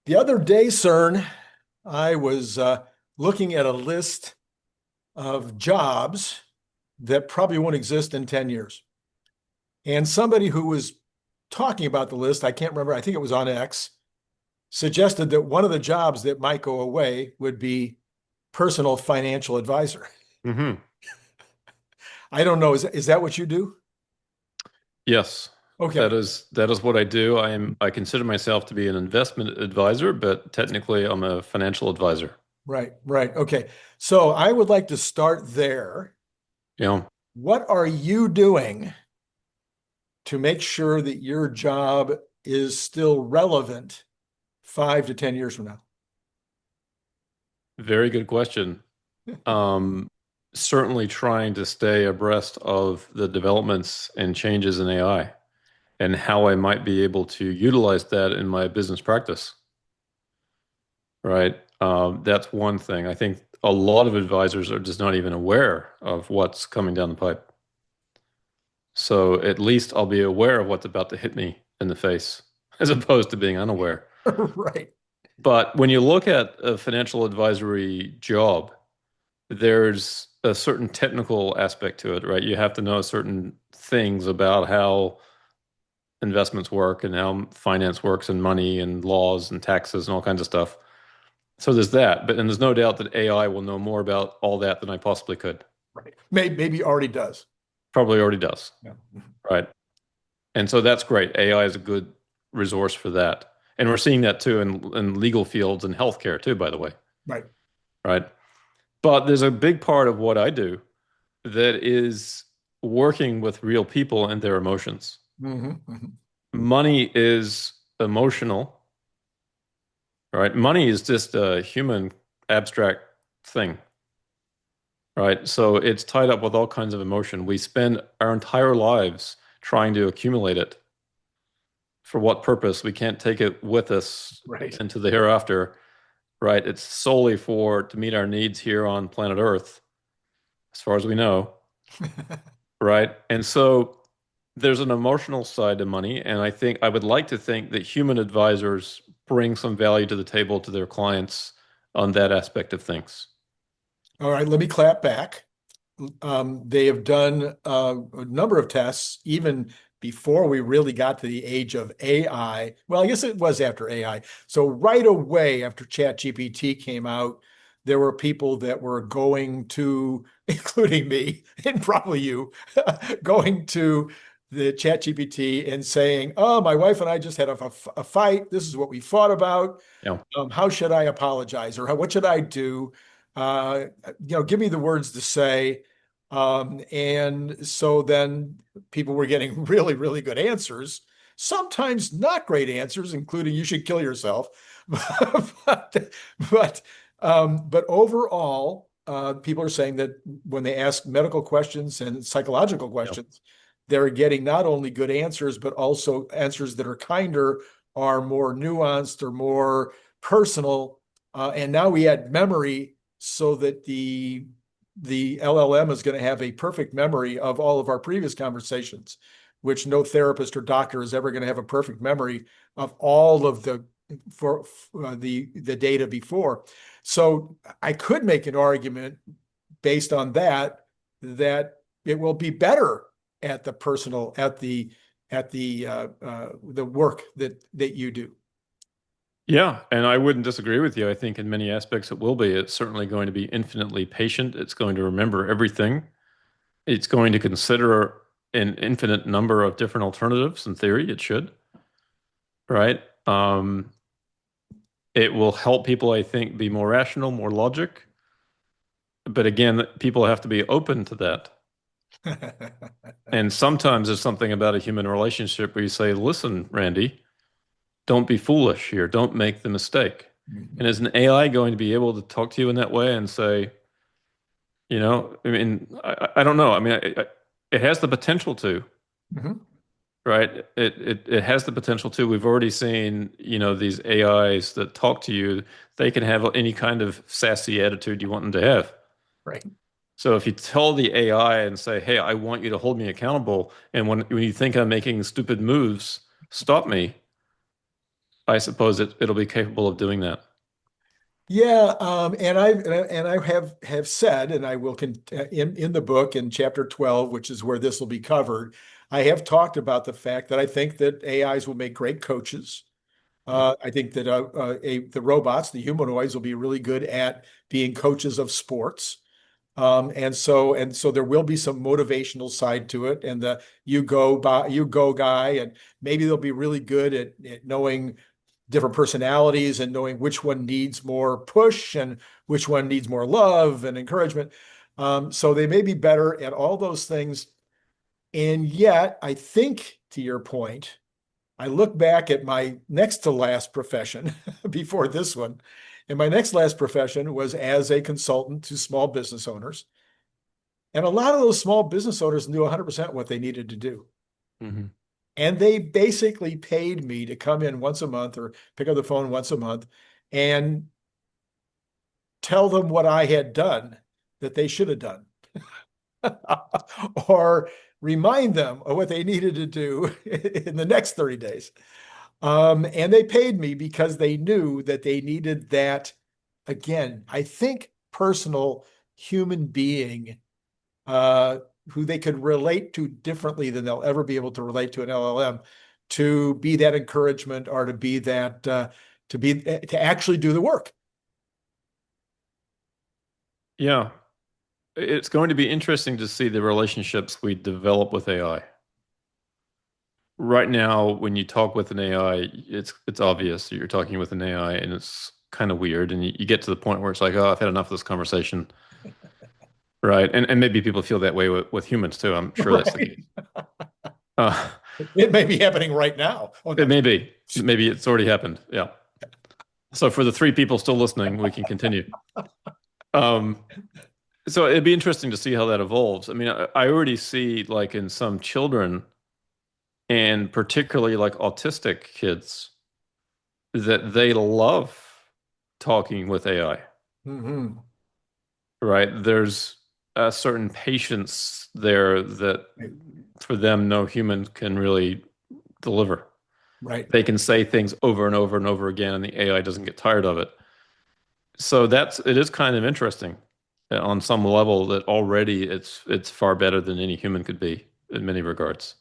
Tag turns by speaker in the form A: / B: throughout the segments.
A: The other day, CERN, I was looking at a list of jobs that probably won't exist in 10 years. And somebody who was talking about the list, I can't remember, I think it was on X, suggested that one of the jobs that might go away would be personal financial advisor.
B: Hmm.
A: I don't know. Is that what you do?
B: Yes,
A: Okay.
B: that is what I do. I consider myself to be an investment advisor, but technically I'm a financial advisor.
A: Right, right. Okay. So I would like to start there.
B: You know,
A: What are you doing to make sure that your job is still relevant 5 to 10 years from now?
B: very good question. Um, Certainly trying to stay abreast of the developments and changes in AI and how I might be able to utilize that in my business practice, right? That's one thing. I think a lot of advisors are just not even aware of what's coming down the pipe. So at least I'll be aware of what's about to hit me in the face, as opposed to being unaware.
A: Right.
B: But when you look at a financial advisory job, there's a certain technical aspect to it, right? You have to know certain things about how investments work and how finance works and money and laws and taxes and all kinds of stuff. So there's that. But and there's no doubt that AI will know more about all that than I possibly could.
A: Right. Maybe already does.
B: Probably already does,
A: Yeah.
B: right? And so that's great. AI is a good resource for that. And we're seeing that too in legal fields and healthcare too, by the way,
A: Right.
B: right? But there's a big part of what I do that is working with real people and their emotions.
A: Hmm.
B: Money is emotional, right? Money is just a human abstract thing, right? So it's tied up with all kinds of emotion. We spend our entire lives trying to accumulate it. For what purpose? We can't take it with us
A: Right.
B: into the hereafter, right? It's solely for to meet our needs here on planet Earth, as far as we know, right? And so there's an emotional side to money, and I think I would like to think that human advisors bring some value to the table to their clients on that aspect of things.
A: All right. Let me clap back. They have done a number of tests, even before we really got to the age of AI. Well, I guess it was after AI. So right away after ChatGPT came out, there were people that were going to, including me and probably you, going to the ChatGPT and saying, "Oh, my wife and I just had a fight. This is what we fought about.
B: Yeah.
A: How should I apologize, or what should I do? Give me the words to say." And so then people were getting really, really good answers, sometimes not great answers, including "you should kill yourself." but but but overall, people are saying that when they ask medical questions and psychological
B: Yeah.
A: questions, they're getting not only good answers, but also answers that are kinder, are more nuanced, or more personal. And now we add memory so that the LLM is going to have a perfect memory of all of our previous conversations, which no therapist or doctor is ever going to have a perfect memory of all of the data before. So I could make an argument based on that it will be better at the personal at the work that you do.
B: Yeah, and I wouldn't disagree with you. I think in many aspects it will be. It's certainly going to be infinitely patient. It's going to remember everything. It's going to consider an infinite number of different alternatives. In theory, it should, right? It will help people, I think, be more rational, more logic. But again, people have to be open to that. And sometimes there's something about a human relationship where you say, listen, Randy, don't be foolish here. Don't make the mistake. And is an AI going to be able to talk to you in that way and say, I mean, I don't know. I mean, it has the potential to,
A: Mhm.
B: right? It has the potential to. We've already seen, these AIs that talk to you. They can have any kind of sassy attitude you want them to have.
A: Right.
B: So if you tell the AI and say, "Hey, I want you to hold me accountable, and when you think I'm making stupid moves, stop me," I suppose it'll be capable of doing that.
A: Yeah, and I have said, and I will in the book in chapter 12, which is where this will be covered, I have talked about the fact that I think that AIs will make great coaches. I think that the robots, the humanoids, will be really good at being coaches of sports. And so there will be some motivational side to it, and the you go guy, and maybe they'll be really good at knowing different personalities and knowing which one needs more push and which one needs more love and encouragement. So they may be better at all those things. And yet, I think to your point, I look back at my next to last profession before this one. And my next last profession was as a consultant to small business owners. And a lot of those small business owners knew 100% what they needed to do.
B: Mm-hmm.
A: And they basically paid me to come in once a month or pick up the phone once a month and tell them what I had done that they should have done, or remind them of what they needed to do in the next 30 days. And they paid me because they knew that they needed that, again, I think personal human being who they could relate to differently than they'll ever be able to relate to an LLM, to be that encouragement, or to be that to actually do the work.
B: Yeah, it's going to be interesting to see the relationships we develop with AI. Right now, when you talk with an AI, it's obvious that you're talking with an AI, and it's kind of weird. And you get to the point where it's like, oh, I've had enough of this conversation, right? And maybe people feel that way with humans too. I'm sure that's the
A: Right.
B: case. Uh,
A: It may be happening right now. Oh,
B: it
A: no.
B: may be, maybe it's already happened. Yeah. So for the three people still listening, we can continue. Um, so it'd be interesting to see how that evolves. I mean, I already see like in some children, and particularly like autistic kids, that they love talking with AI,
A: Mhm.
B: right? There's a certain patience there that for them no human can really deliver.
A: Right.
B: They can say things over and over and over again, and the AI doesn't get tired of it. So it is kind of interesting on some level that already it's far better than any human could be in many regards.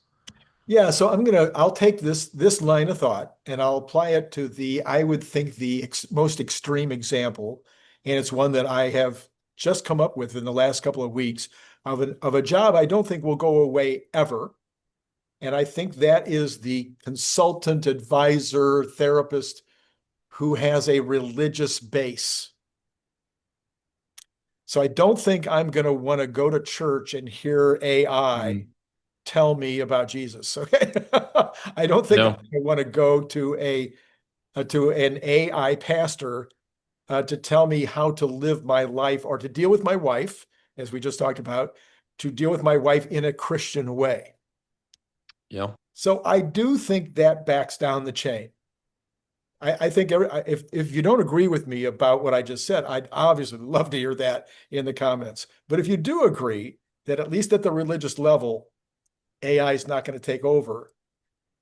A: Yeah, so I'll take this line of thought and I'll apply it to I would think the most extreme example, and it's one that I have just come up with in the last couple of weeks of a job I don't think will go away ever. And I think that is the consultant, advisor, therapist who has a religious base. So I don't think I'm going to want to go to church and hear AI
B: Mm.
A: tell me about Jesus. Okay. I don't think I
B: No,
A: want to go to an AI pastor to tell me how to live my life or to deal with my wife, as we just talked about, to deal with my wife in a Christian way.
B: yeah,
A: So I do think that backs down the chain. I think if you don't agree with me about what I just said, I'd obviously love to hear that in the comments. But if you do agree that at least at the religious level, AI is not going to take over,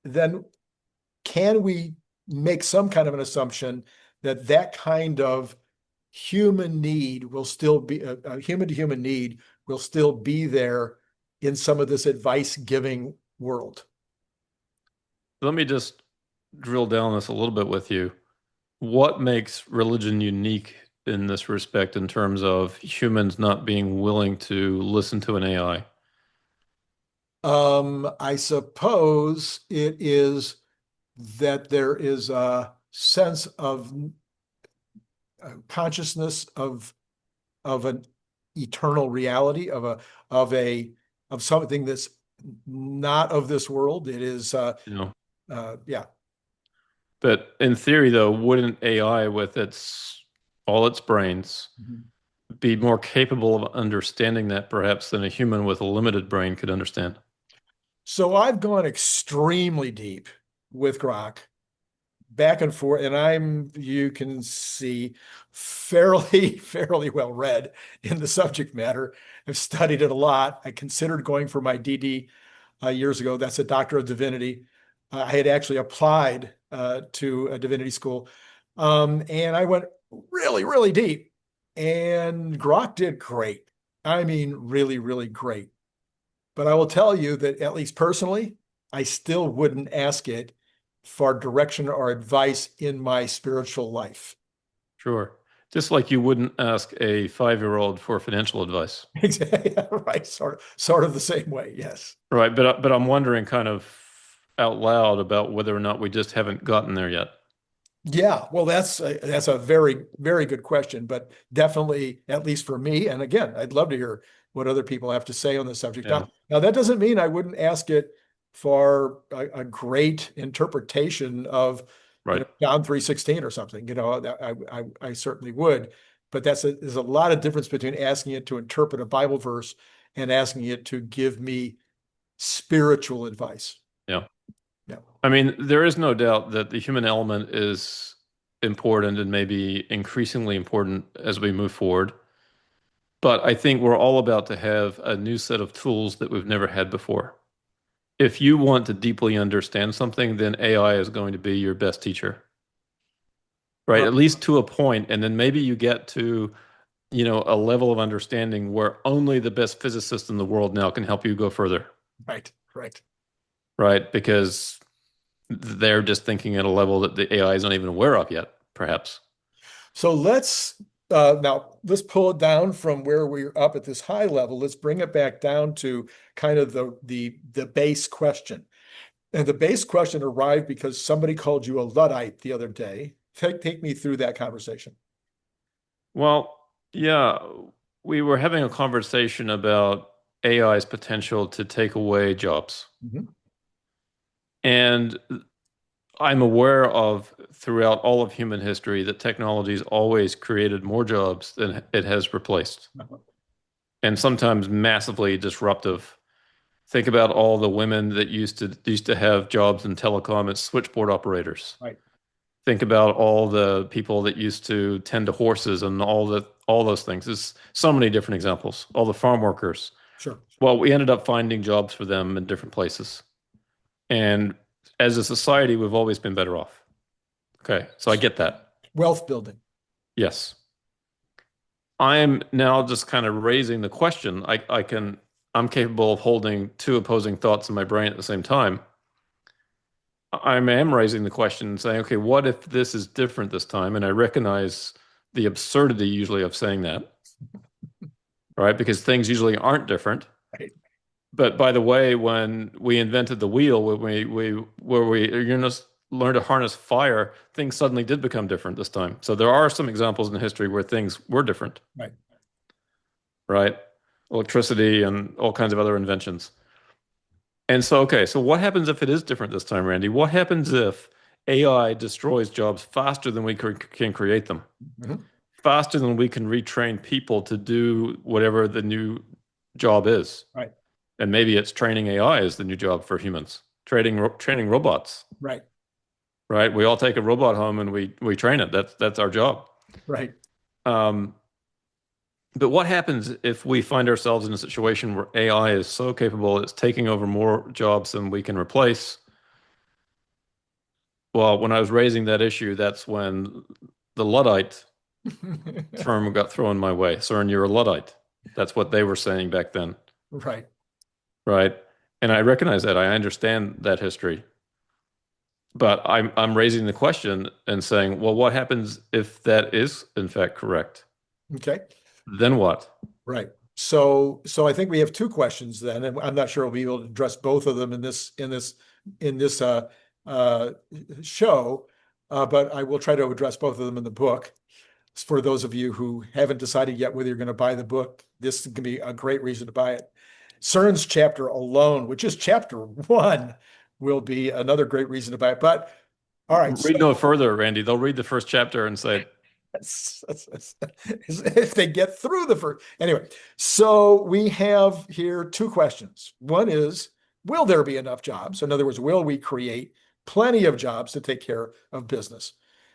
A: then can we make some kind of an assumption that that kind of human need will still be a human to human need will still be there in some of this advice giving world?
B: let me just drill down this a little bit with you. What makes religion unique in this respect in terms of humans not being willing to listen to an AI?
A: I suppose it is that there is a sense of consciousness of an eternal reality of something that's not of this world. It is
B: You know,
A: yeah.
B: but in theory, though, wouldn't AI with its all its brains
A: Mhm.
B: be more capable of understanding that perhaps than a human with a limited brain could understand?
A: So I've gone extremely deep with Grok, back and forth, and you can see, fairly well read in the subject matter. I've studied it a lot. I considered going for my DD years ago. That's a Doctor of Divinity. I had actually applied to a divinity school. And I went really, really deep. And Grok did great. I mean, really, really great. But I will tell you that, at least personally, I still wouldn't ask it for direction or advice in my spiritual life.
B: Sure. Just like you wouldn't ask a 5-year-old for financial advice.
A: Exactly. Right. Sort of the same way. Yes.
B: Right. But I'm wondering kind of out loud about whether or not we just haven't gotten there yet.
A: Yeah. Well, that's a very, very good question, but definitely, at least for me. And again, I'd love to hear what other people have to say on the subject.
B: Yeah.
A: Now that doesn't mean I wouldn't ask it for a great interpretation of
B: Right.
A: John 3:16 or something. I certainly would. But there's a lot of difference between asking it to interpret a Bible verse and asking it to give me spiritual advice.
B: Yeah.
A: Yeah.
B: I mean, there is no doubt that the human element is important and maybe increasingly important as we move forward. But I think we're all about to have a new set of tools that we've never had before. If you want to deeply understand something, then AI is going to be your best teacher, right?
A: Right.
B: At least to a point, and then maybe you get to, a level of understanding where only the best physicists in the world now can help you go further,
A: Right. Right.
B: right? Because they're just thinking at a level that the AI is not even aware of yet, perhaps.
A: So now let's pull it down from where we're up at this high level. Let's bring it back down to kind of the base question. And the base question arrived because somebody called you a Luddite the other day. Take me through that conversation.
B: Well, yeah, we were having a conversation about AI's potential to take away jobs.
A: Mhm.
B: And I'm aware of throughout all of human history that technology's always created more jobs than it has replaced, and sometimes massively disruptive. Think about all the women that used to have jobs in telecom as switchboard operators.
A: Right.
B: Think about all the people that used to tend to horses and all those things. There's so many different examples. All the farm workers.
A: Sure.
B: Well, we ended up finding jobs for them in different places. And as a society, we've always been better off. Okay, so I get that.
A: Wealth building.
B: Yes. I'm now just kind of raising the question. I'm capable of holding two opposing thoughts in my brain at the same time. I am raising the question and saying, okay, what if this is different this time? And I recognize the absurdity usually of saying that, right? Because things usually aren't different.
A: Right.
B: But by the way, when we invented the wheel, where we learned to harness fire, things suddenly did become different this time. So there are some examples in history where things were different.
A: Right.
B: Right? Electricity and all kinds of other inventions. And so, okay, so what happens if it is different this time, Randy? What happens if AI destroys jobs faster than we can create them?
A: Mhm.
B: Faster than we can retrain people to do whatever the new job is?
A: Right.
B: And maybe it's training AI is the new job for humans, training robots,
A: Right.
B: right? We all take a robot home and we train it. That's our job.
A: Right.
B: But what happens if we find ourselves in a situation where AI is so capable it's taking over more jobs than we can replace? Well, when I was raising that issue, that's when the Luddite term got thrown my way. Cern, you're a Luddite. That's what they were saying back then,
A: Right.
B: right? And I recognize that. I understand that history. But I'm raising the question and saying, well, what happens if that is in fact correct?
A: Okay.
B: Then what?
A: Right. So I think we have two questions then, and I'm not sure we'll be able to address both of them in this show, but I will try to address both of them in the book. For those of you who haven't decided yet whether you're going to buy the book, this can be a great reason to buy it. Cern's chapter alone, which is chapter 1, will be another great reason to buy it. But all right,
B: Read no further, Randy. They'll read the first chapter and say,
A: if they get through the first. Anyway, so we have here two questions. One is, will there be enough jobs? In other words, will we create plenty of jobs to take care of business?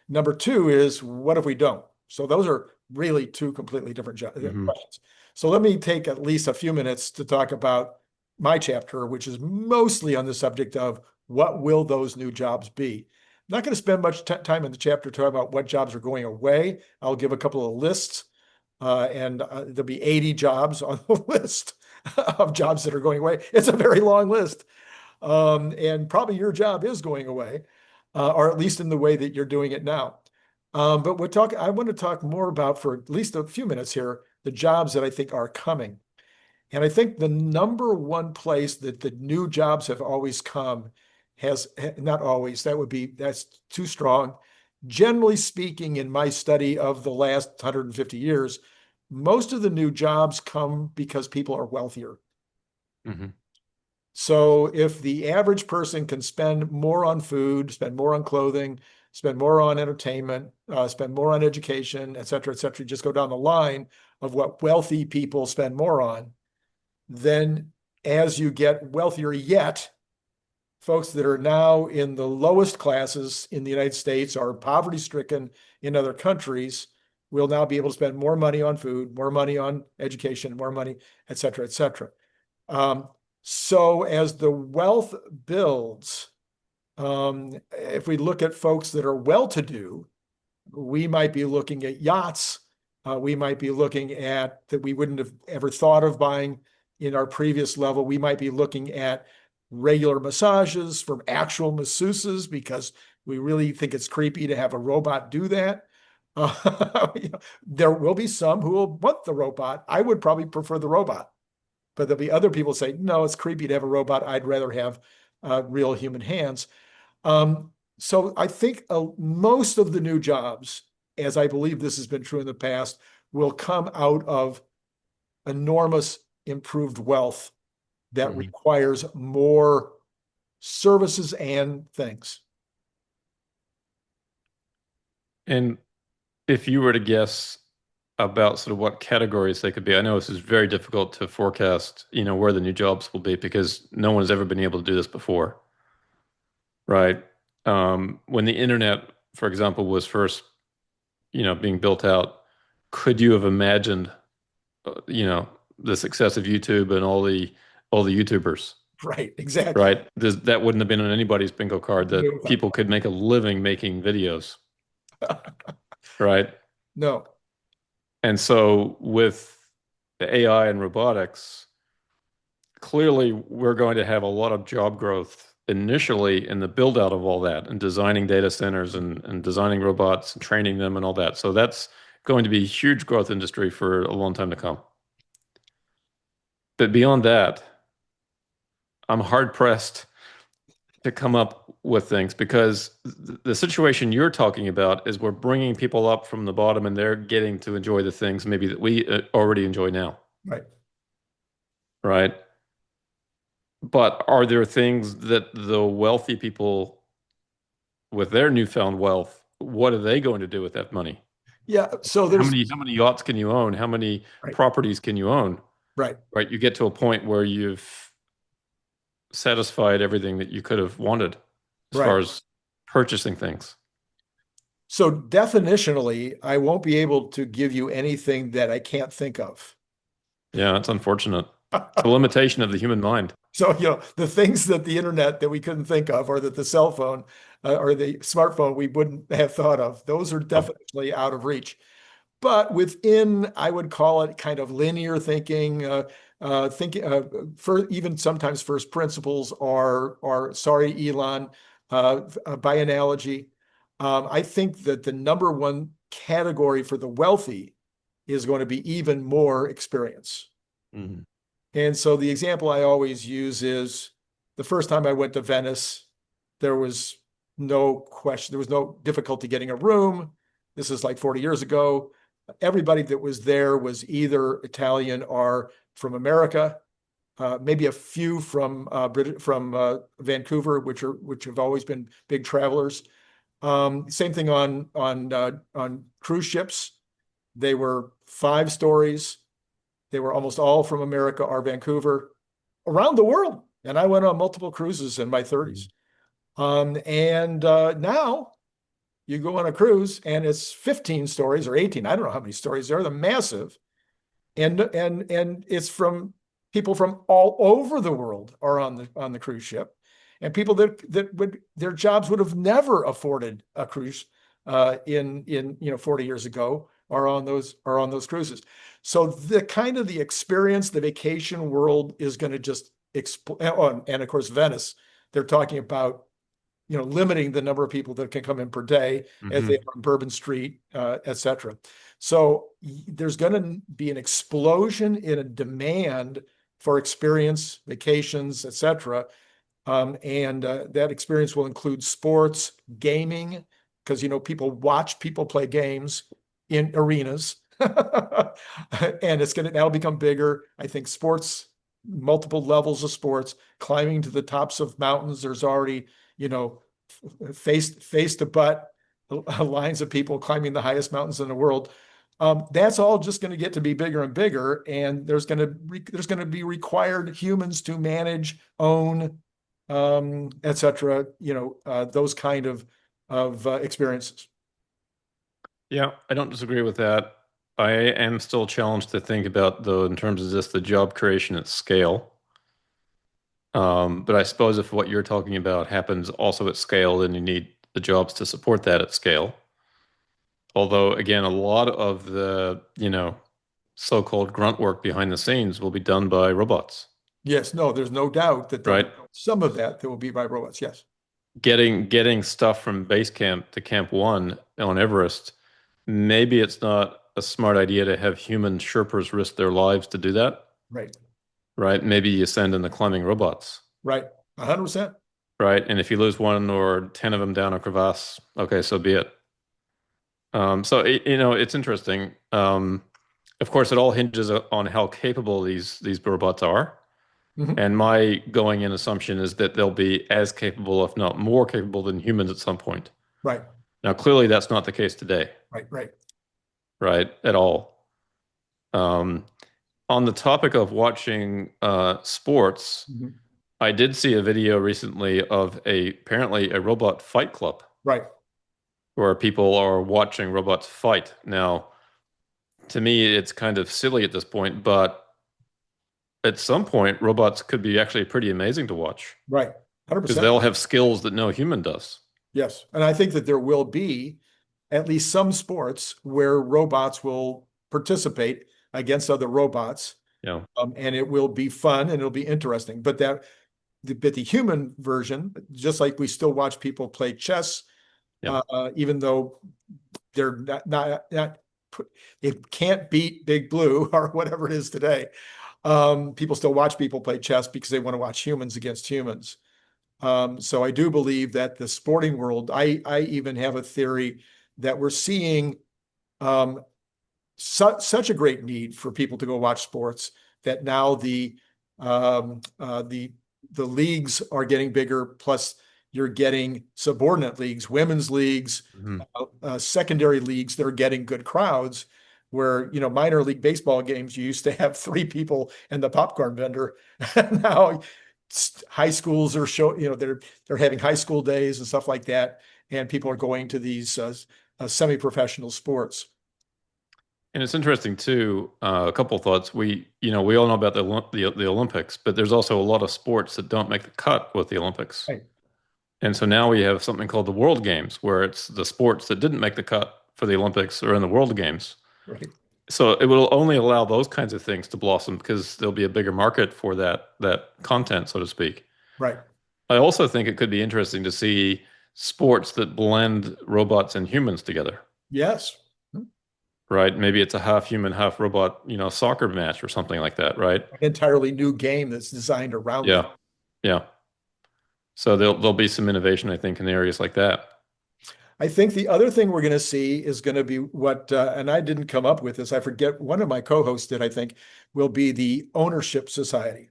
A: Number two is, what if we don't? So those are really two completely different questions. So let me take at least a few minutes to talk about my chapter, which is mostly on the subject of what will those new jobs be? not going to spend much time in the chapter talking about what jobs are going away. I'll give a couple of lists, and there'll be 80 jobs on the list of jobs that are going away. It's a very long list. And probably your job is going away, or at least in the way that you're doing it now. But I want to talk more about, for at least a few minutes here, the jobs that I think are coming. And I think the number one place that the new jobs have always come not always, that's too strong. Generally speaking, in my study of the last 150 years, most of the new jobs come because people are wealthier.
B: Mm-hmm.
A: So if the average person can spend more on food, spend more on clothing, spend more on entertainment, spend more on education, et cetera, just go down the line of what wealthy people spend more on, then as you get wealthier yet, folks that are now in the lowest classes in the United States or poverty-stricken in other countries will now be able to spend more money on food, more money on education, more money, et cetera, et cetera. So as the wealth builds, if we look at folks that are well-to-do, we might be looking at yachts. We might be looking at that we wouldn't have ever thought of buying in our previous level. We might be looking at regular massages from actual masseuses because we really think it's creepy to have a robot do that. There will be some who will want the robot. I would probably prefer the robot. But there'll be other people say, no, it's creepy to have a robot. I'd rather have real human hands. So I think most of the new jobs, as I believe this has been true in the past, will come out of enormous improved wealth that requires more services and things.
B: And if you were to guess about sort of what categories they could be, I know this is very difficult to forecast, where the new jobs will be because no one has ever been able to do this before, right? When the internet, for example, was first, being built out, could you have imagined, the success of YouTube and all the YouTubers?
A: Right, exactly.
B: Right. That wouldn't have been on anybody's bingo card that people could make a living making videos. Right.
A: No.
B: And so with the AI and robotics, clearly we're going to have a lot of job growth initially in the build out of all that and designing data centers and designing robots and training them and all that. So that's going to be a huge growth industry for a long time to come. But beyond that, I'm hard pressed to come up with things because the situation you're talking about is we're bringing people up from the bottom and they're getting to enjoy the things maybe that we already enjoy now.
A: Right.
B: Right. But are there things that the wealthy people with their newfound wealth, what are they going to do with that money?
A: Yeah. So
B: how many yachts can you own? How many properties can you own?
A: Right.
B: Right. You get to a point where you've satisfied everything that you could have wanted as far as purchasing things.
A: So definitionally, I won't be able to give you anything that I can't think of.
B: Yeah, that's unfortunate. It's a limitation of the human mind.
A: So, the things that the internet that we couldn't think of, or that the cell phone or the smartphone we wouldn't have thought of, those are definitely out of reach. But within, I would call it kind of linear thinking, even sometimes first principles or sorry, Elon, by analogy. I think that the number one category for the wealthy is going to be even more experience.
B: Mm-hmm.
A: And so the example I always use is the first time I went to Venice, there was no question, there was no difficulty getting a room. This is like 40 years ago. Everybody that was there was either Italian or from America, maybe a few from Vancouver, which have always been big travelers. Same thing on cruise ships. They were 5 stories. They were almost all from America or Vancouver, around the world. And I went on multiple cruises in my 30s. Now you go on a cruise and it's 15 stories or 18. I don't know how many stories there are. They're massive. And it's from people from all over the world are on the cruise ship. and people that would their jobs would have never afforded a cruise in 40 years ago are on those cruises. So the kind of the experience, the vacation world is going to just explode. Oh, and of course, Venice, they're talking about limiting the number of people that can come in per day as they are on Bourbon Street, et cetera. So there's going to be an explosion in a demand for experience, vacations, et cetera. And that experience will include sports, gaming, because people watch people play games in arenas, and that'll become bigger. I think sports, multiple levels of sports, climbing to the tops of mountains. There's already face to butt lines of people climbing the highest mountains in the world. That's all just going to get to be bigger and bigger, and there's going to be required humans to manage, own, et cetera. Those kind of experiences.
B: Yeah, I don't disagree with that. I am still challenged to think about, though, in terms of just the job creation at scale. But I suppose if what you're talking about happens also at scale, then you need the jobs to support that at scale. Although, again, a lot of the, so-called grunt work behind the scenes will be done by robots.
A: Yes, no, there's no doubt that
B: right?
A: Some of that will be by robots. Yes.
B: Getting stuff from base camp to Camp 1 on Everest, maybe it's not a smart idea to have human Sherpas risk their lives to do that.
A: Right.
B: Right. Maybe you send in the climbing robots.
A: Right. 100%.
B: Right. And if you lose one or 10 of them down a crevasse, okay, so be it. So it's interesting. Of course, it all hinges on how capable these robots are. And my going in assumption is that they'll be as capable, if not more capable, than humans at some point.
A: Right.
B: Now, clearly, that's not the case today. Right, at all. On the topic of watching sports, I did see a video recently of apparently a robot fight club.
A: Right.
B: Where people are watching robots fight. Now, to me, it's kind of silly at this point, but at some point, robots could be actually pretty amazing to watch.
A: Right. 100%.
B: Because they'll have skills that no human does.
A: Yes. And I think that there will be at least some sports where robots will participate against other robots.
B: Yeah.
A: And it will be fun and it'll be interesting. But the human version, just like we still watch people play chess, even though they're not it can't beat Big Blue or whatever it is today. People still watch people play chess because they want to watch humans against humans. So I do believe that the sporting world, I even have a theory that we're seeing such a great need for people to go watch sports that now the leagues are getting bigger, plus you're getting subordinate leagues, women's leagues, secondary leagues that are getting good crowds. Where minor league baseball games, you used to have 3 people and the popcorn vendor. Now high schools are they're having high school days and stuff like that, and people are going to these semi-professional sports.
B: And it's interesting too. A couple of thoughts. We all know about the Olympics, but there's also a lot of sports that don't make the cut with the Olympics.
A: Right.
B: And so now we have something called the World Games, where it's the sports that didn't make the cut for the Olympics or in the World Games.
A: Right.
B: So it will only allow those kinds of things to blossom because there'll be a bigger market for that content, so to speak.
A: Right.
B: I also think it could be interesting to see sports that blend robots and humans together.
A: Yes.
B: Right. Maybe it's a half human, half robot, soccer match or something like that, right?
A: An entirely new game that's designed around
B: it.
A: them.
B: Yeah. So there'll be some innovation, I think, in areas like that.
A: I think the other thing we're going to see is going to be what, and I didn't come up with this, I forget, one of my co-hosts did, I think, will be the ownership society.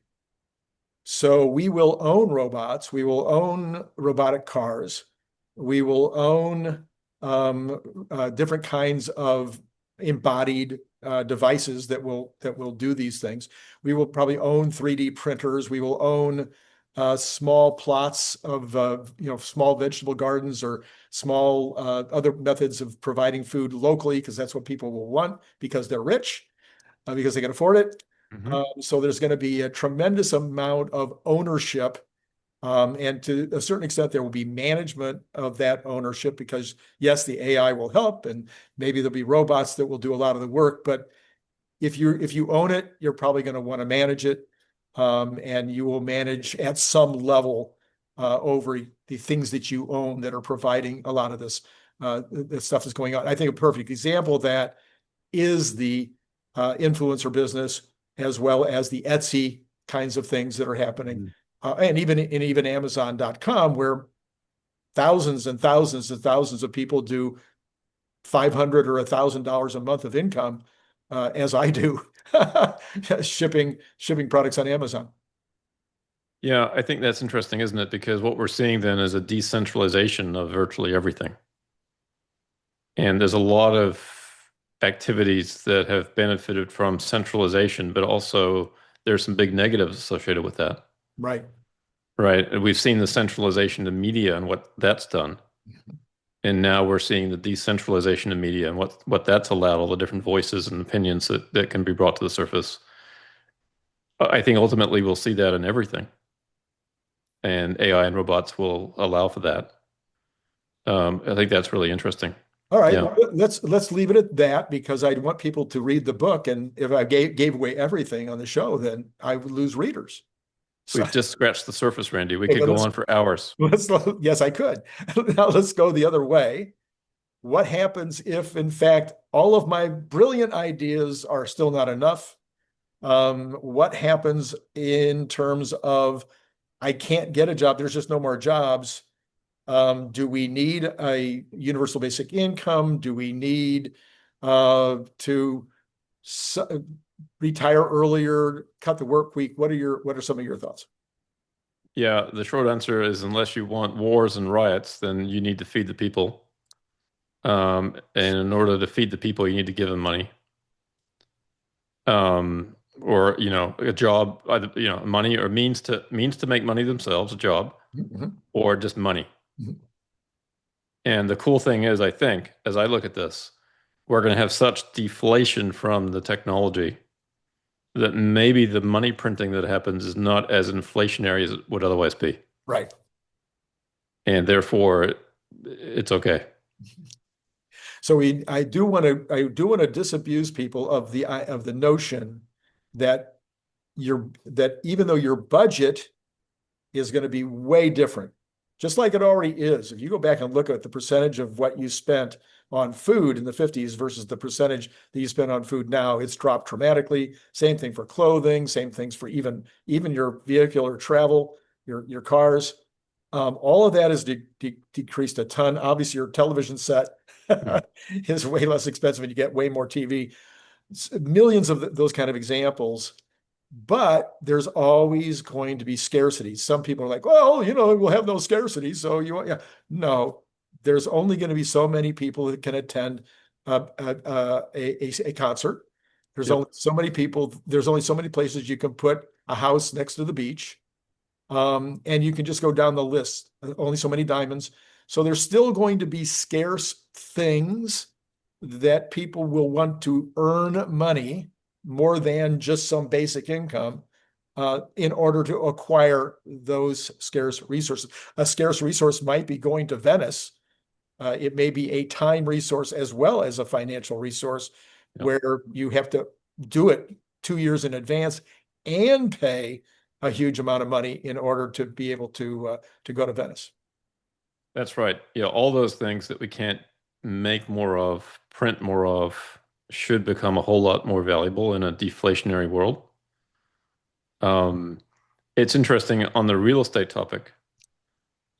A: So we will own robots, we will own robotic cars, we will own different kinds of embodied devices that will do these things. We will probably own 3D printers, we will own small plots of small vegetable gardens or small other methods of providing food locally, because that's what people will want because they're rich, because they can afford it. So there's going to be a tremendous amount of ownership And to a certain extent, there will be management of that ownership because yes, the AI will help, and maybe there'll be robots that will do a lot of the work. But if you own it, you're probably going to want to manage it, and you will manage at some level over the things that you own that are providing a lot of this stuff that's going on. I think a perfect example of that is the influencer business, as well as the Etsy kinds of things that are happening, and even Amazon.com, where thousands and thousands and thousands of people do $500 or $1,000 a month of income, as I do, shipping products on Amazon.
B: Yeah, I think that's interesting, isn't it? Because what we're seeing then is a decentralization of virtually everything. And there's a lot of activities that have benefited from centralization, but also there's some big negatives associated with that.
A: Right.
B: Right. And we've seen the centralization of media and what that's done. And now we're seeing the decentralization of media and what that's allowed, all the different voices and opinions that can be brought to the surface. I think ultimately we'll see that in everything. And AI and robots will allow for that. I think that's really interesting.
A: All right,
B: Yeah.
A: well, let's leave it at that because I want people to read the book, and if I gave away everything on the show, then I would lose readers. So,
B: We've just scratched the surface, Randy. We
A: okay,
B: could
A: but
B: go on for hours.
A: yes, I could. Now let's go the other way. What happens if, in fact, all of my brilliant ideas are still not enough? What happens in terms of I can't get a job? There's just no more jobs. Do we need a universal basic income? Do we need to retire earlier, cut the work week? What are some of your thoughts?
B: Yeah, the short answer is unless you want wars and riots, then you need to feed the people. And in order to feed the people, you need to give them money. Or, a job, either, money or means to make money themselves, a job,
A: Mhm.
B: or just money.
A: Mhm.
B: And the cool thing is, I think, as I look at this, we're going to have such deflation from the technology that maybe the money printing that happens is not as inflationary as it would otherwise be.
A: Right.
B: And therefore, it's okay.
A: So I do want to disabuse people of the notion that that even though your budget is going to be way different, just like it already is. If you go back and look at the percentage of what you spent on food in the 50s versus the percentage that you spend on food now, it's dropped dramatically. Same thing for clothing, same things for even your vehicular travel, your cars. All of that has decreased a ton. Obviously, your television set is way less expensive and you get way more TV. Millions of those kind of examples, but there's always going to be scarcity. Some people are like, well, we'll have no scarcity. So yeah. No, there's only going to be so many people that can attend a concert. There's
B: Yep.
A: only so many people. There's only so many places you can put a house next to the beach. And you can just go down the list, only so many diamonds. So there's still going to be scarce things that people will want to earn money more than just some basic income in order to acquire those scarce resources. A scarce resource might be going to Venice. It may be a time resource as well as a financial resource
B: Yep.
A: where you have to do it 2 years in advance and pay a huge amount of money in order to be able to go to Venice.
B: That's right. Yeah, all those things that we can't make more of, print more of, should become a whole lot more valuable in a deflationary world. It's interesting on the real estate topic.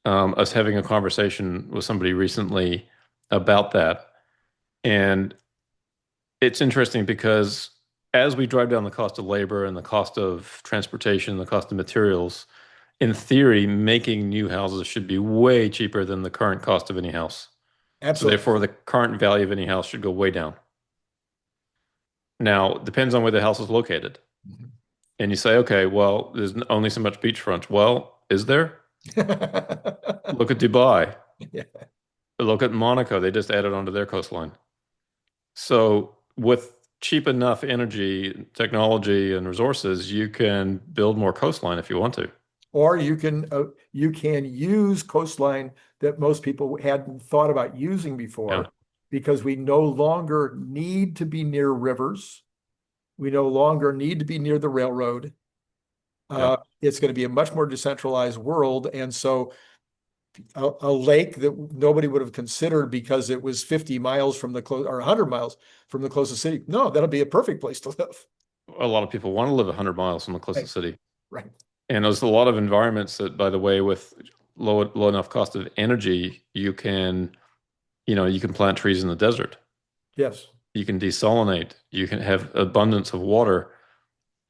B: I was having a conversation with somebody recently about that. And it's interesting because as we drive down the cost of labor and the cost of transportation, the cost of materials, in theory, making new houses should be way cheaper than the current cost of any house. So
A: Absolutely.
B: therefore, the current value of any house should go way down. Now, it depends on where the house is located.
A: Mhm.
B: And you say, okay, well, there's only so much beachfront. Well, is there? Look at Dubai.
A: Yeah.
B: Look at Monaco. They just added onto their coastline. So with cheap enough energy, technology, and resources, you can build more coastline if you want to.
A: or you can use coastline that most people hadn't thought about using
B: Yeah.
A: before, because we no longer need to be near rivers. We no longer need to be near the railroad.
B: Yeah.
A: It's going to be a much more decentralized world. And so a lake that nobody would have considered because it was 50 miles from the close or 100 miles from the closest city. No, that'll be a perfect place to live.
B: A lot of people want to live 100 miles from the
A: Right.
B: closest city.
A: Right.
B: And there's a lot of environments that, by the way, with low enough cost of energy, you can plant trees in the desert.
A: Yes.
B: You can desalinate. You can have abundance of water.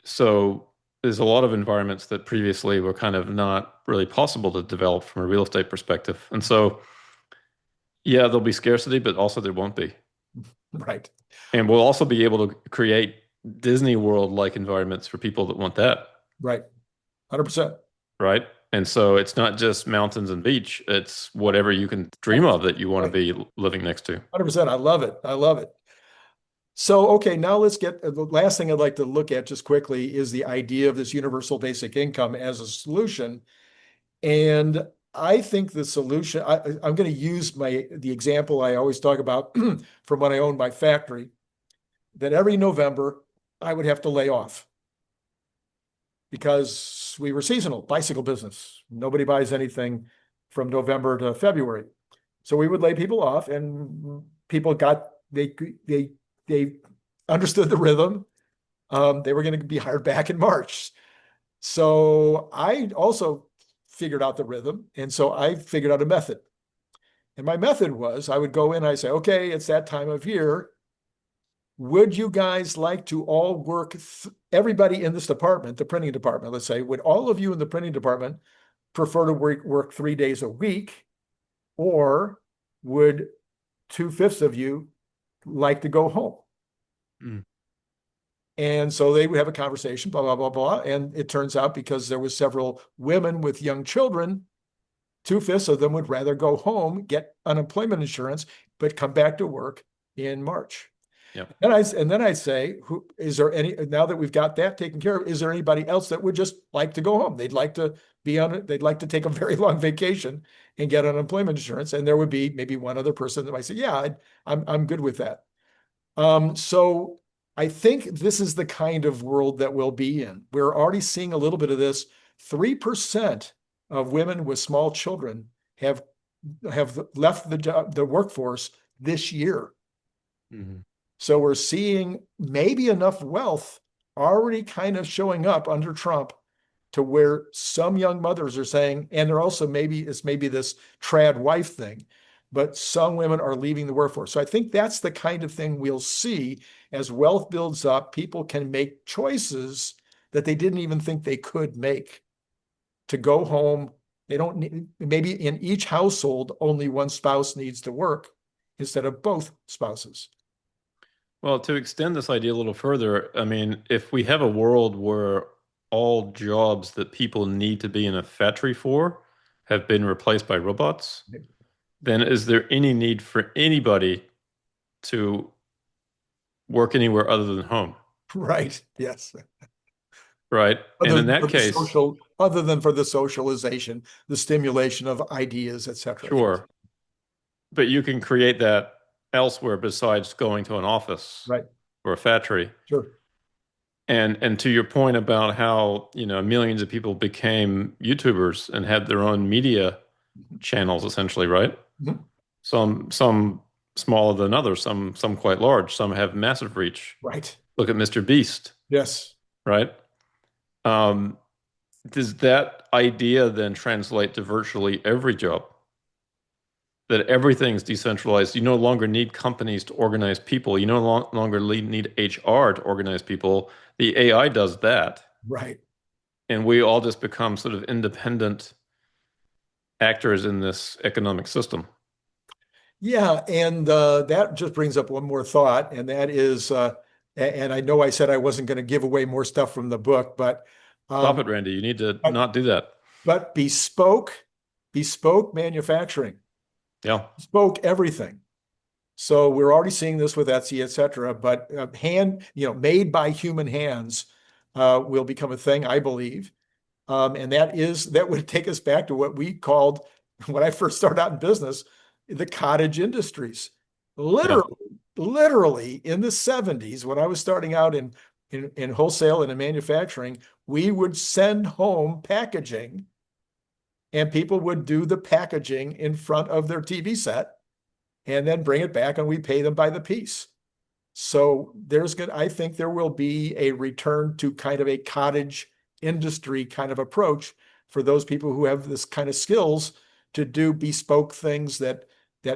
B: So there's a lot of environments that previously were kind of not really possible to develop from a real estate perspective. And so, yeah, there'll be scarcity, but also there won't be.
A: Right.
B: And we'll also be able to create Disney World-like environments for people that want that,
A: Right. 100%.
B: right? And so it's not just mountains and beach, it's whatever you can dream of that you want to
A: Right.
B: be living next to.
A: 100%. I love it. I love it. So, okay, now let's get the last thing I'd like to look at just quickly is the idea of this universal basic income as a solution. And I think the solution, I'm going to use the example I always talk about from when I owned my factory, that every November I would have to lay off because we were seasonal bicycle business. Nobody buys anything from November to February. So we would lay people off, and people they understood the rhythm. They were going to be hired back in March. So I also figured out the rhythm. And so I figured out a method. And my method was I would go in, I say, okay, it's that time of year. Would you guys like to all work, everybody in this department, the printing department, let's say, would all of you in the printing department prefer to work 3 days a week? Or would 2/5 of you like to go home?
B: Mm.
A: And so they would have a conversation, blah, blah, blah, blah. And it turns out, because there was several women with young children, 2/5 of them would rather go home, get unemployment insurance, but come back to work in March.
B: Yep.
A: And then I'd say, is there any, now that we've got that taken care of, is there anybody else that would just like to go home? They'd like to they'd like to take a very long vacation and get unemployment insurance. And there would be maybe one other person that might say, yeah, I'm good with that. So I think this is the kind of world that we'll be in. We're already seeing a little bit of this. 3% of women with small children have left the workforce this year.
B: Mm-hmm.
A: So we're seeing maybe enough wealth already kind of showing up under Trump to where some young mothers are saying, and they're also maybe this trad wife thing, but some women are leaving the workforce. So I think that's the kind of thing we'll see as wealth builds up. People can make choices that they didn't even think they could make to go home. They don't need, maybe in each household, only one spouse needs to work instead of both spouses.
B: Well, to extend this idea a little further, I mean, if we have a world where all jobs that people need to be in a factory for have been replaced by robots, then is there any need for anybody to work anywhere other than home?
A: Right. Yes.
B: Right. And in that case,
A: Other than for the socialization, the stimulation of ideas, etc.
B: sure. But you can create that elsewhere besides going to an office,
A: right,
B: or a factory.
A: Sure.
B: And to your point about how, millions of people became YouTubers and had their own media channels, essentially, right?
A: Mm-hmm.
B: Some smaller than others, some quite large, some have massive reach.
A: Right.
B: Look at Mr. Beast.
A: Yes.
B: Right. Does that idea then translate to virtually every job? That everything's decentralized. You no longer need companies to organize people. You no longer need HR to organize people. The AI does that.
A: Right.
B: And we all just become sort of independent actors in this economic system.
A: Yeah. And that just brings up one more thought. And that is, and I know I said I wasn't going to give away more stuff from the book, but
B: stop it, Randy. You need to not do that.
A: But bespoke manufacturing.
B: Yeah.
A: Bespoke everything. So we're already seeing this with Etsy, et cetera, but made by human hands will become a thing, I believe. And that would take us back to what we called, when I first started out in business, the cottage industries.
B: Yeah.
A: Literally in the 70s, when I was starting out in wholesale and in manufacturing, we would send home packaging and people would do the packaging in front of their TV set and then bring it back and we pay them by the piece. So I think there will be a return to kind of a cottage industry kind of approach for those people who have this kind of skills to do bespoke things that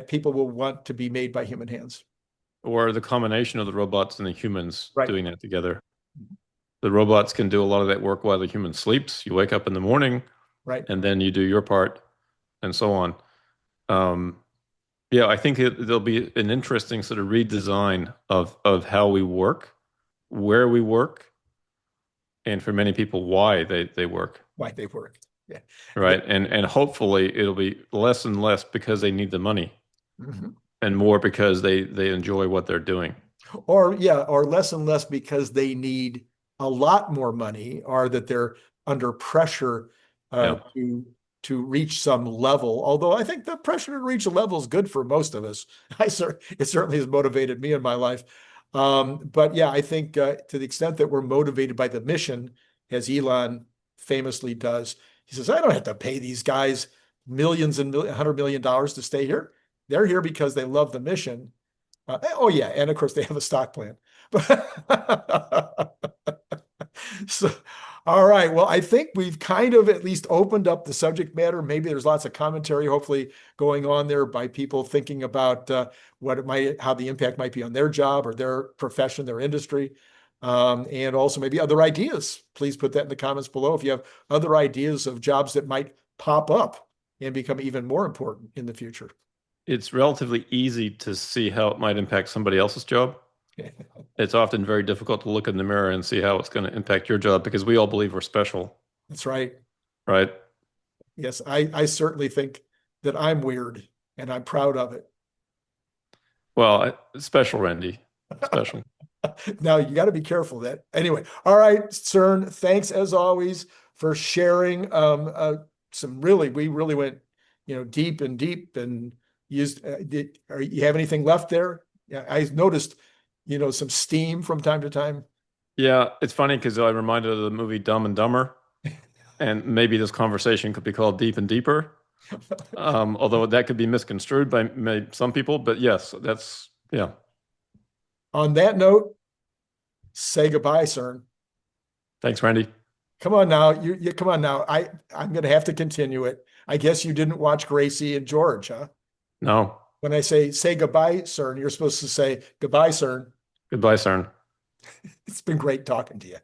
A: people will want to be made by human hands.
B: Or the combination of the robots and the humans
A: Right.
B: doing that together. The robots can do a lot of that work while the human sleeps. You wake up in the morning,
A: Right.
B: and then you do your part, and so on. Um, yeah, I think there'll be an interesting sort of redesign of how we work, where we work, and for many people, why they work.
A: Why they work. Yeah.
B: Right. And hopefully it'll be less and less because they need the money
A: Mhm.
B: and more because they enjoy what they're doing.
A: Or less and less because they need a lot more money, or that they're under pressure
B: Yeah.
A: to reach some level. Although I think the pressure to reach a level is good for most of us. It certainly has motivated me in my life. But yeah, I think to the extent that we're motivated by the mission, as Elon famously does, he says, I don't have to pay these guys millions and $100 million to stay here. They're here because they love the mission. Oh yeah, and of course they have a stock plan. But so, all right. Well, I think we've kind of at least opened up the subject matter. Maybe there's lots of commentary, hopefully, going on there by people thinking about how the impact might be on their job or their profession, their industry, and also maybe other ideas. Please put that in the comments below if you have other ideas of jobs that might pop up and become even more important in the future.
B: It's relatively easy to see how it might impact somebody else's job. It's often very difficult to look in the mirror and see how it's going to impact your job because we all believe we're special,
A: That's right.
B: right?
A: Yes, I certainly think that I'm weird and I'm proud of it.
B: Well, special, Randy, special.
A: Now you got to be careful of that. Anyway, all right, CERN, thanks as always for sharing we really went, deep and used you have anything left there? Yeah, I noticed, some steam from time to time.
B: Yeah, it's funny because I'm reminded of the movie Dumb and Dumber, and maybe this conversation could be called Deep and Deeper, although that could be misconstrued by some people. But yes, yeah.
A: On that note, say goodbye, CERN.
B: Thanks, Randy.
A: Come on now. You come on now. I'm gonna have to continue it. I guess you didn't watch Gracie and George, huh?
B: No.
A: When I say goodbye, CERN, you're supposed to say goodbye, CERN.
B: Goodbye, CERN.
A: It's been great talking to you.